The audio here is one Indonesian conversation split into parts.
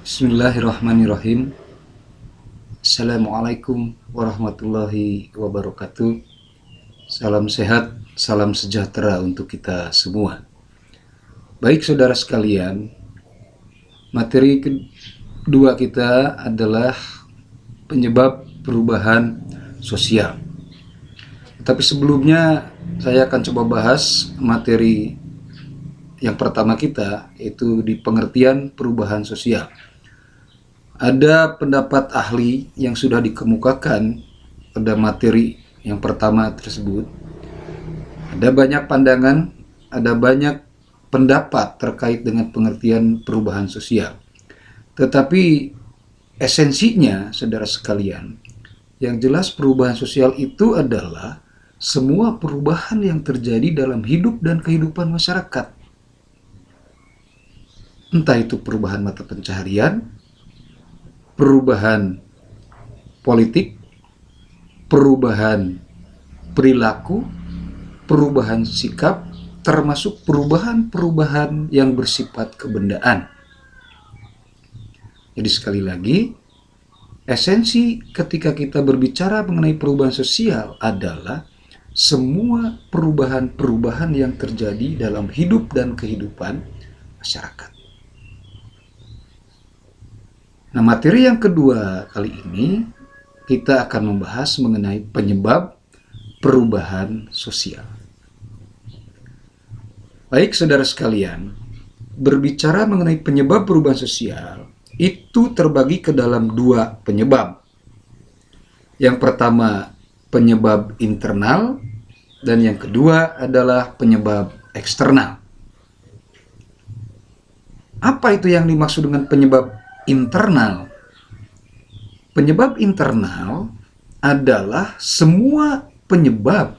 Bismillahirrahmanirrahim. Assalamualaikum warahmatullahi wabarakatuh. Salam sehat, salam sejahtera untuk kita semua. Baik saudara sekalian, materi kedua kita adalah penyebab perubahan sosial. Tapi sebelumnya saya akan coba bahas materi yang pertama kita, yaitu di pengertian perubahan sosial. Ada pendapat ahli yang sudah dikemukakan pada materi yang pertama tersebut. Ada banyak pandangan, ada banyak pendapat terkait dengan pengertian perubahan sosial. Tetapi esensinya, saudara sekalian, yang jelas perubahan sosial itu adalah semua perubahan yang terjadi dalam hidup dan kehidupan masyarakat. Entah itu perubahan mata pencaharian, perubahan politik, perubahan perilaku, perubahan sikap, termasuk perubahan-perubahan yang bersifat kebendaan. Jadi sekali lagi, esensi ketika kita berbicara mengenai perubahan sosial adalah semua perubahan-perubahan yang terjadi dalam hidup dan kehidupan masyarakat. Nah, materi yang kedua kali ini kita akan membahas mengenai penyebab perubahan sosial. Baik saudara sekalian, berbicara mengenai penyebab perubahan sosial itu terbagi ke dalam dua penyebab. Yang pertama penyebab internal dan yang kedua adalah penyebab eksternal. Apa itu yang dimaksud dengan penyebab internal? Penyebab internal adalah semua penyebab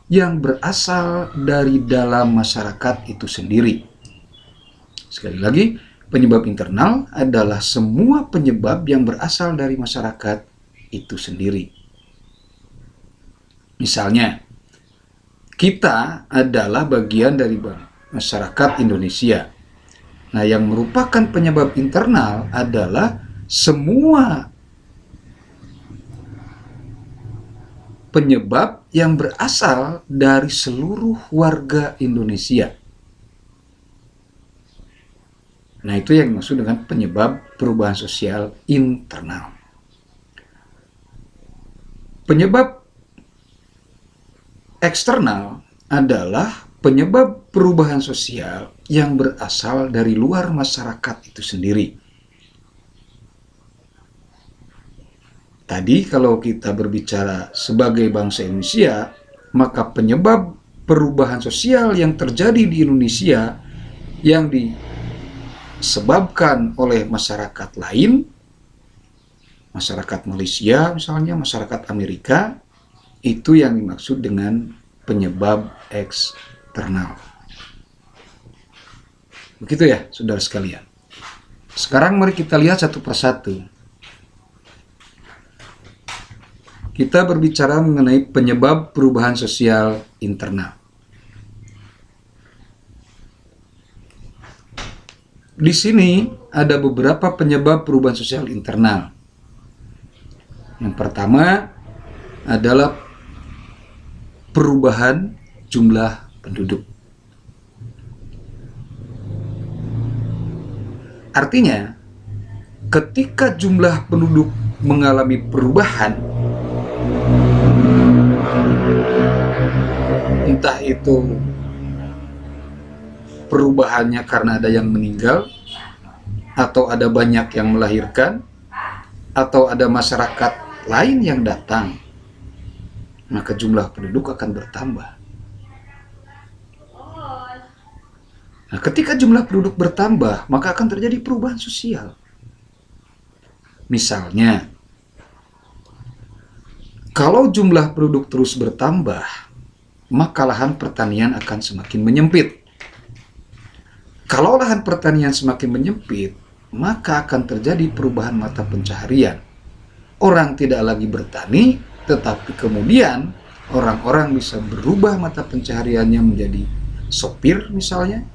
yang berasal dari dalam masyarakat itu sendiri. Sekali lagi, penyebab internal adalah semua penyebab yang berasal dari masyarakat itu sendiri. Misalnya, kita adalah bagian dari masyarakat Indonesia. Nah, yang merupakan penyebab internal adalah semua penyebab yang berasal dari seluruh warga Indonesia. Nah, itu yang dimaksud dengan penyebab perubahan sosial internal. Penyebab eksternal adalah penyebab perubahan sosial yang berasal dari luar masyarakat itu sendiri. Tadi kalau kita berbicara sebagai bangsa Indonesia, maka penyebab perubahan sosial yang terjadi di Indonesia yang disebabkan oleh masyarakat lain, masyarakat Malaysia misalnya, masyarakat Amerika, itu yang dimaksud dengan penyebab eksternal. Begitu ya, saudara sekalian. Sekarang mari kita lihat satu persatu. Kita berbicara mengenai penyebab perubahan sosial internal. Di sini ada beberapa penyebab perubahan sosial internal. Yang pertama adalah perubahan jumlah penduduk. Artinya, ketika jumlah penduduk mengalami perubahan, entah itu perubahannya karena ada yang meninggal, atau ada banyak yang melahirkan, atau ada masyarakat lain yang datang, maka jumlah penduduk akan bertambah. Nah, ketika jumlah penduduk bertambah, maka akan terjadi perubahan sosial. Misalnya, kalau jumlah penduduk terus bertambah, maka lahan pertanian akan semakin menyempit. Kalau lahan pertanian semakin menyempit, maka akan terjadi perubahan mata pencaharian. Orang tidak lagi bertani, tetapi kemudian orang-orang bisa berubah mata pencahariannya menjadi sopir misalnya,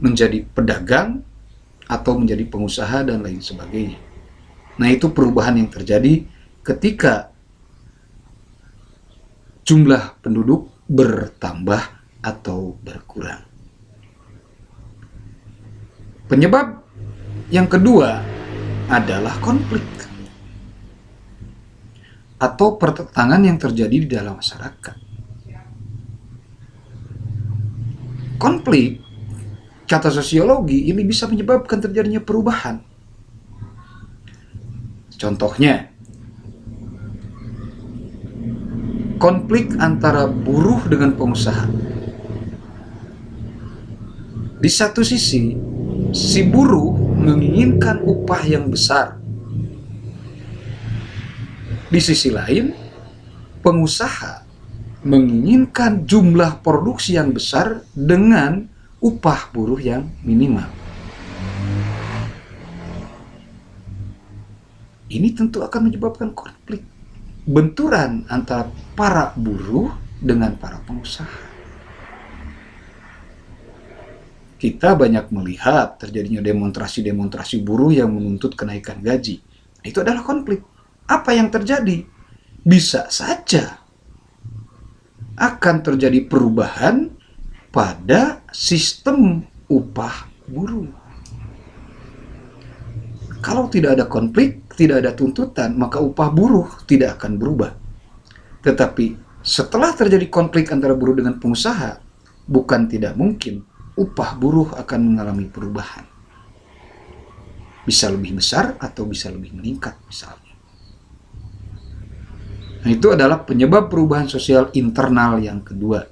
menjadi pedagang, atau menjadi pengusaha dan lain sebagainya. Nah, itu perubahan yang terjadi ketika jumlah penduduk bertambah atau berkurang. Penyebab yang kedua adalah konflik atau pertentangan yang terjadi di dalam masyarakat. Konflik, kata sosiologi, ini bisa menyebabkan terjadinya perubahan. Contohnya, konflik antara buruh dengan pengusaha. Di satu sisi, si buruh menginginkan upah yang besar. Di sisi lain, pengusaha menginginkan jumlah produksi yang besar dengan upah buruh yang minimal. Ini tentu akan menyebabkan konflik, benturan antara para buruh dengan para pengusaha. Kita banyak melihat terjadinya demonstrasi-demonstrasi buruh yang menuntut kenaikan gaji. Itu adalah konflik. Apa yang terjadi? Bisa saja akan terjadi perubahan pada sistem upah buruh. Kalau tidak ada konflik, tidak ada tuntutan, maka upah buruh tidak akan berubah. Tetapi setelah terjadi konflik antara buruh dengan pengusaha, bukan tidak mungkin upah buruh akan mengalami perubahan. Bisa lebih besar atau bisa lebih meningkat misalnya. Nah, itu adalah penyebab perubahan sosial internal yang kedua.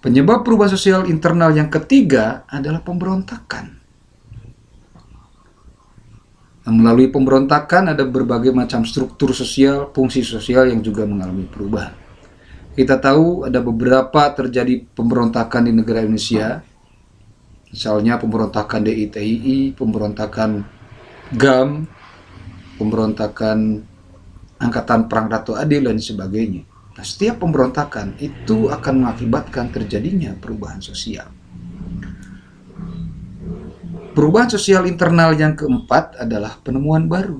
Penyebab perubahan sosial internal yang ketiga adalah pemberontakan. Nah, melalui pemberontakan ada berbagai macam struktur sosial, fungsi sosial yang juga mengalami perubahan. Kita tahu ada beberapa terjadi pemberontakan di negara Indonesia. Misalnya pemberontakan DITII, pemberontakan GAM, pemberontakan Angkatan Perang Ratu Adil, dan sebagainya. Nah, setiap pemberontakan itu akan mengakibatkan terjadinya perubahan sosial. Perubahan sosial internal yang keempat adalah penemuan baru.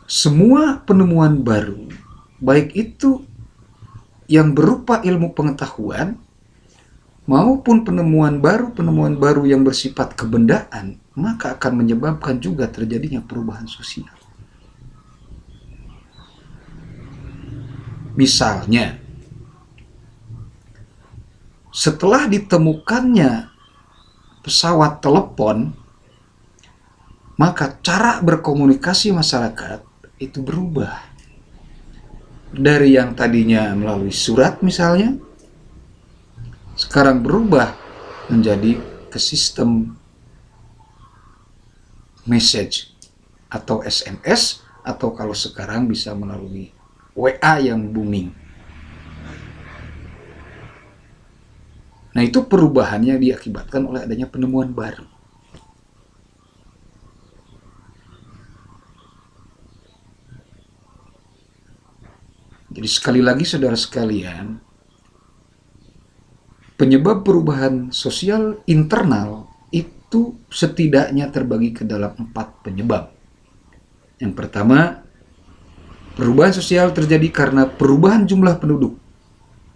Semua penemuan baru, baik itu yang berupa ilmu pengetahuan maupun penemuan baru yang bersifat kebendaan, maka akan menyebabkan juga terjadinya perubahan sosial. Misalnya, setelah ditemukannya pesawat telepon, maka cara berkomunikasi masyarakat itu berubah. Dari yang tadinya melalui surat misalnya, sekarang berubah menjadi ke sistem message atau SMS, atau kalau sekarang bisa melalui WA yang booming. Nah, itu perubahannya diakibatkan oleh adanya penemuan baru. Jadi sekali lagi saudara sekalian, penyebab perubahan sosial internal itu setidaknya terbagi ke dalam 4 penyebab. Yang pertama, perubahan sosial terjadi karena perubahan jumlah penduduk.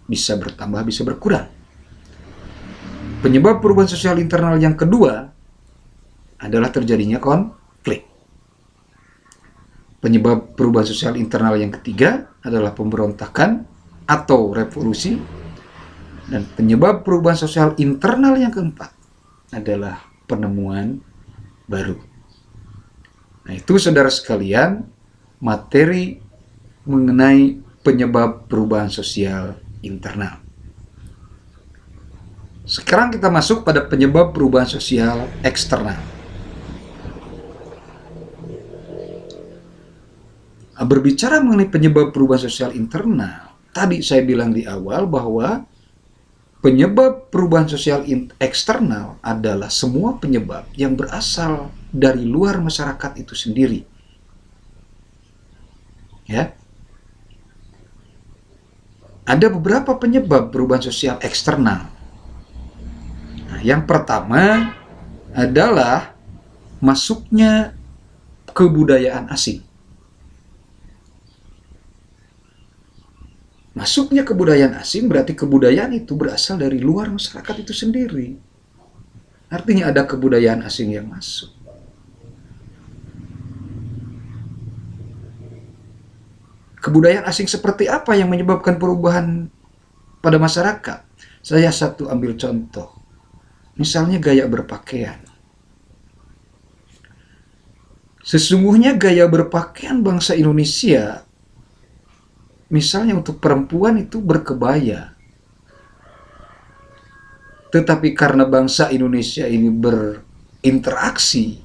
Bisa bertambah, bisa berkurang. Penyebab perubahan sosial internal yang kedua adalah terjadinya konflik. Penyebab perubahan sosial internal yang ketiga adalah pemberontakan atau revolusi. Dan penyebab perubahan sosial internal yang keempat adalah penemuan baru. Nah, itu saudara sekalian, materi mengenai penyebab perubahan sosial internal. Sekarang kita masuk pada penyebab perubahan sosial eksternal. Berbicara mengenai penyebab perubahan sosial internal, tadi saya bilang di awal bahwa penyebab perubahan sosial eksternal adalah semua penyebab yang berasal dari luar masyarakat itu sendiri. Ya. Ada beberapa penyebab perubahan sosial eksternal. yang pertama adalah masuknya kebudayaan asing. Masuknya kebudayaan asing berarti kebudayaan itu berasal dari luar masyarakat itu sendiri. Artinya ada kebudayaan asing yang masuk. Kebudayaan asing seperti apa yang menyebabkan perubahan pada masyarakat? Saya ambil contoh. Misalnya gaya berpakaian. Sesungguhnya gaya berpakaian bangsa Indonesia, misalnya untuk perempuan itu berkebaya. Tetapi karena bangsa Indonesia ini berinteraksi,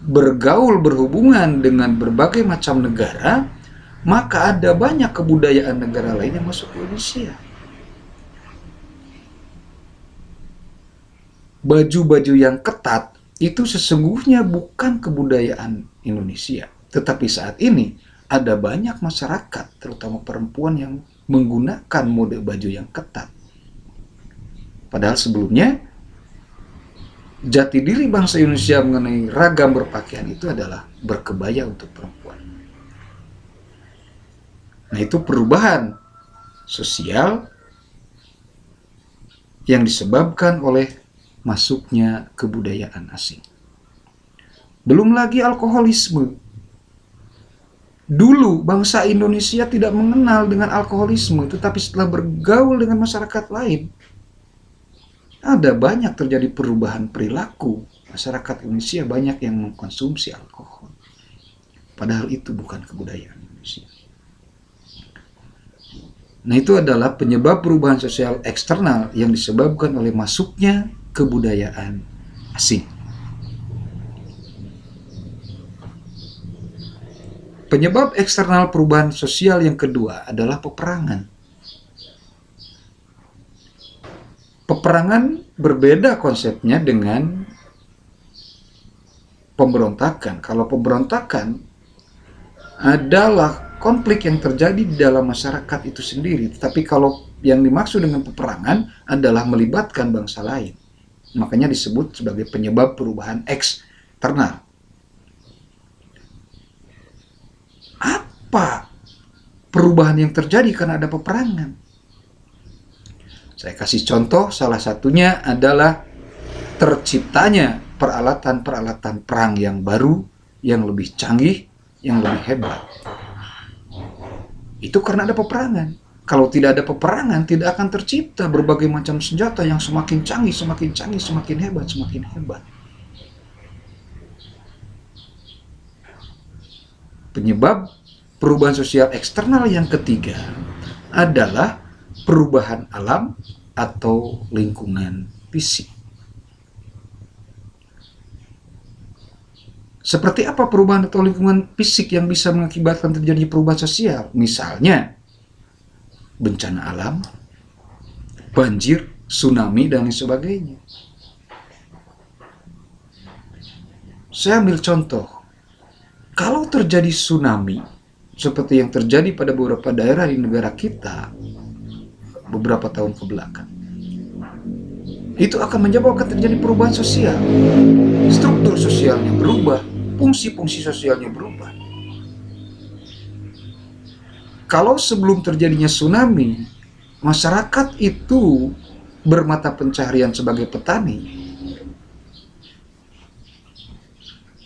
bergaul, berhubungan dengan berbagai macam negara, maka ada banyak kebudayaan negara lain yang masuk ke Indonesia. Baju-baju yang ketat itu sesungguhnya bukan kebudayaan Indonesia. Tetapi saat ini ada banyak masyarakat, terutama perempuan, yang menggunakan mode baju yang ketat. Padahal sebelumnya, jati diri bangsa Indonesia mengenai ragam berpakaian itu adalah berkebaya untuk perempuan. Nah, itu perubahan sosial yang disebabkan oleh masuknya kebudayaan asing. Belum lagi alkoholisme. Dulu bangsa Indonesia tidak mengenal dengan alkoholisme, tetapi setelah bergaul dengan masyarakat lain, ada banyak terjadi perubahan perilaku. Masyarakat Indonesia banyak yang mengkonsumsi alkohol. Padahal itu bukan kebudayaan Indonesia. Nah, itu adalah penyebab perubahan sosial eksternal yang disebabkan oleh masuknya kebudayaan asing. Penyebab eksternal perubahan sosial yang kedua adalah peperangan. Peperangan berbeda konsepnya dengan pemberontakan. Kalau pemberontakan adalah konflik yang terjadi di dalam masyarakat itu sendiri. Tetapi kalau yang dimaksud dengan peperangan adalah melibatkan bangsa lain. Makanya disebut sebagai penyebab perubahan eksternal. Apa perubahan yang terjadi karena ada peperangan? Saya kasih contoh, salah satunya adalah terciptanya peralatan-peralatan perang yang baru, yang lebih canggih, yang lebih hebat. Itu karena ada peperangan. Kalau tidak ada peperangan, tidak akan tercipta berbagai macam senjata yang semakin canggih, semakin hebat. Penyebab perubahan sosial eksternal yang ketiga adalah perubahan alam atau lingkungan fisik. Seperti apa perubahan atau lingkungan fisik yang bisa mengakibatkan terjadi perubahan sosial? Misalnya, bencana alam, banjir, tsunami, dan lain sebagainya. Saya ambil contoh. Kalau terjadi tsunami, seperti yang terjadi pada beberapa daerah di negara kita beberapa tahun ke belakang, itu akan menyebabkan terjadi perubahan sosial. Struktur sosialnya berubah, fungsi-fungsi sosialnya berubah. Kalau sebelum terjadinya tsunami, masyarakat itu bermata pencaharian sebagai petani.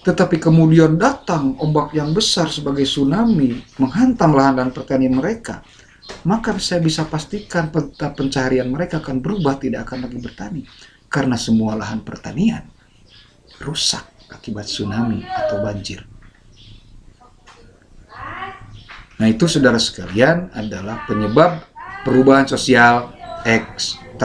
Tetapi kemudian datang ombak yang besar sebagai tsunami, menghantam lahan pertanian mereka. Maka saya bisa pastikan mata pencaharian mereka akan berubah, tidak akan lagi bertani. Karena semua lahan pertanian rusak akibat tsunami atau banjir. Nah, itu saudara sekalian adalah penyebab perubahan sosial eksternal.